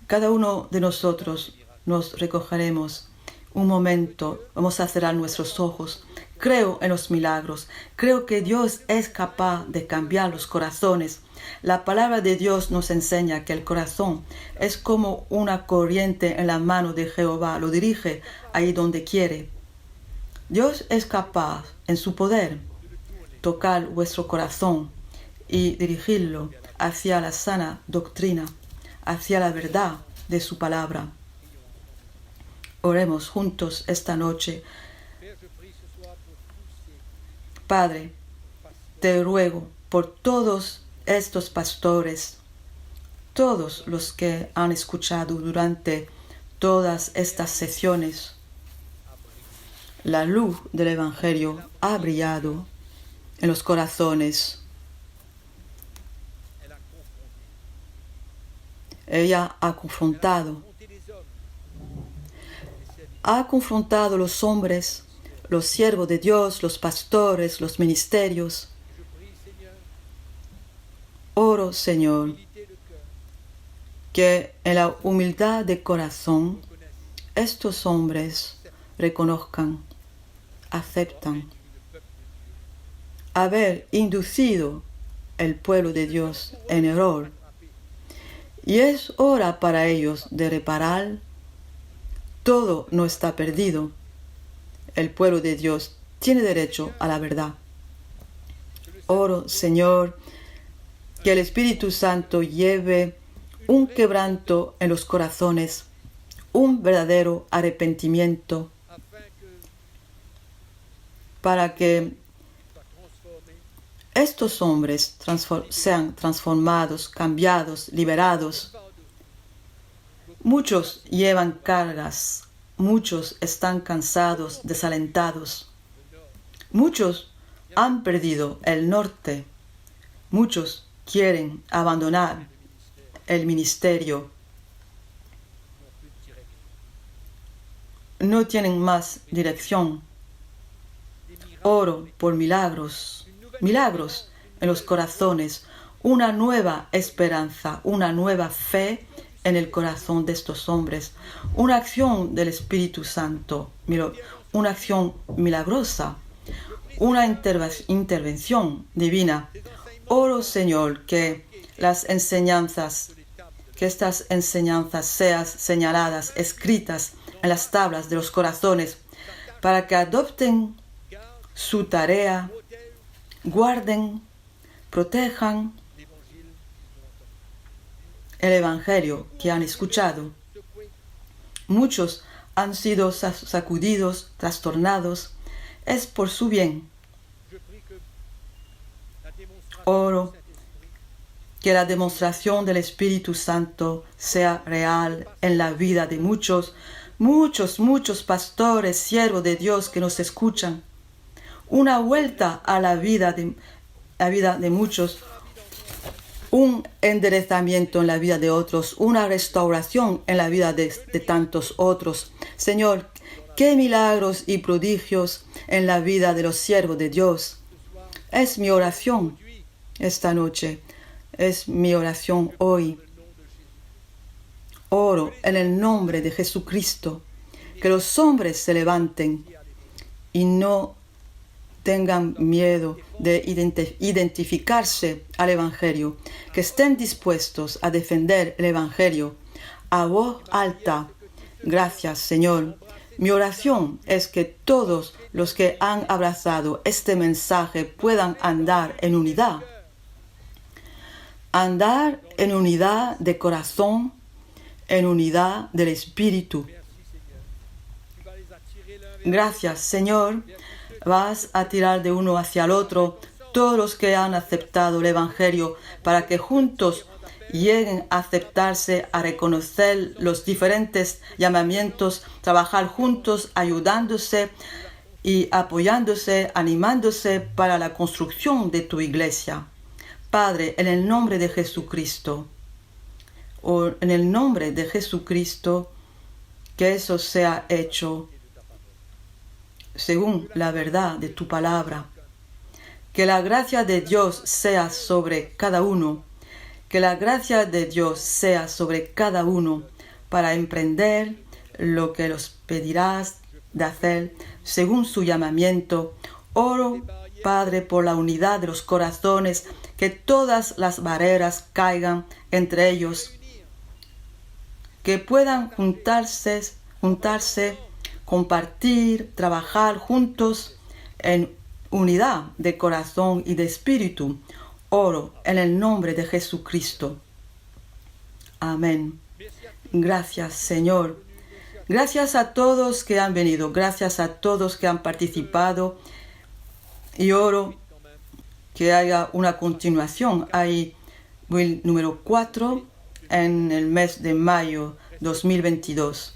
cada uno de nosotros nos recogeremos un momento, vamos a cerrar nuestros ojos. Creo en los milagros, creo que Dios es capaz de cambiar los corazones. La palabra de Dios nos enseña que el corazón es como una corriente en la mano de Jehová, lo dirige ahí donde quiere. Dios es capaz, en su poder, tocar vuestro corazón y dirigirlo hacia la sana doctrina, hacia la verdad de su palabra. Oremos juntos esta noche. Padre, te ruego por todos estos pastores, todos los que han escuchado durante todas estas sesiones. La luz del Evangelio ha brillado en los corazones. Ella ha confrontado los hombres, los siervos de Dios, los pastores, los ministerios. Oro, Señor, que en la humildad de corazón estos hombres reconozcan, aceptan haber inducido el pueblo de Dios en error. Y es hora para ellos de reparar. Todo no está perdido. El pueblo de Dios tiene derecho a la verdad. Oro, Señor, que el Espíritu Santo lleve un quebranto en los corazones, un verdadero arrepentimiento, para que estos hombres sean transformados, cambiados, liberados. Muchos llevan cargas, muchos están cansados, desalentados. Muchos han perdido el norte, muchos quieren abandonar el ministerio. No tienen más dirección. Oro por milagros en los corazones, una nueva esperanza, una nueva fe en el corazón de estos hombres, una acción del Espíritu Santo, una acción milagrosa, una intervención divina. Oro, Señor, que estas enseñanzas sean señaladas, escritas en las tablas de los corazones, para que adopten su tarea, guarden, protejan el Evangelio que han escuchado. Muchos han sido sacudidos, trastornados. Es por su bien. Oro que la demostración del Espíritu Santo sea real en la vida de muchos pastores, siervos de Dios que nos escuchan. Una vuelta a la vida de muchos, un enderezamiento en la vida de otros, una restauración en la vida de tantos otros. Señor, qué milagros y prodigios en la vida de los siervos de Dios. Es mi oración esta noche, es mi oración hoy. Oro en el nombre de Jesucristo, que los hombres se levanten y no tengan miedo de identificarse al Evangelio, que estén dispuestos a defender el Evangelio a voz alta. Gracias, Señor. Mi oración es que todos los que han abrazado este mensaje puedan andar en unidad de corazón, en unidad del Espíritu. Gracias, Señor. Vas a tirar de uno hacia el otro todos los que han aceptado el Evangelio, para que juntos lleguen a aceptarse, a reconocer los diferentes llamamientos, trabajar juntos, ayudándose y apoyándose, animándose para la construcción de tu iglesia. Padre, en el nombre de Jesucristo, que eso sea hecho según la verdad de tu palabra. Que la gracia de Dios sea sobre cada uno. Que la gracia de Dios sea sobre cada uno para emprender lo que los pedirás de hacer según su llamamiento. Oro, Padre, por la unidad de los corazones, que todas las barreras caigan entre ellos, que puedan juntarse, compartir, trabajar juntos en unidad de corazón y de espíritu. Oro en el nombre de Jesucristo. Amén. Gracias, Señor. Gracias a todos que han venido, gracias a todos que han participado, y oro que haya una continuación. Hay el número 4 en el mes de mayo 2022.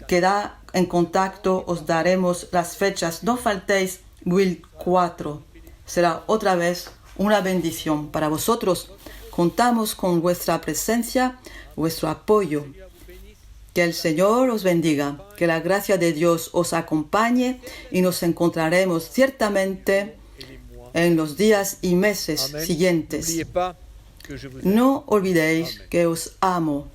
Queda en contacto, os daremos las fechas. No faltéis, Will 4. Será otra vez una bendición para vosotros. Contamos con vuestra presencia, vuestro apoyo. Que el Señor os bendiga, que la gracia de Dios os acompañe y nos encontraremos ciertamente en los días y meses siguientes. No olvidéis que os amo.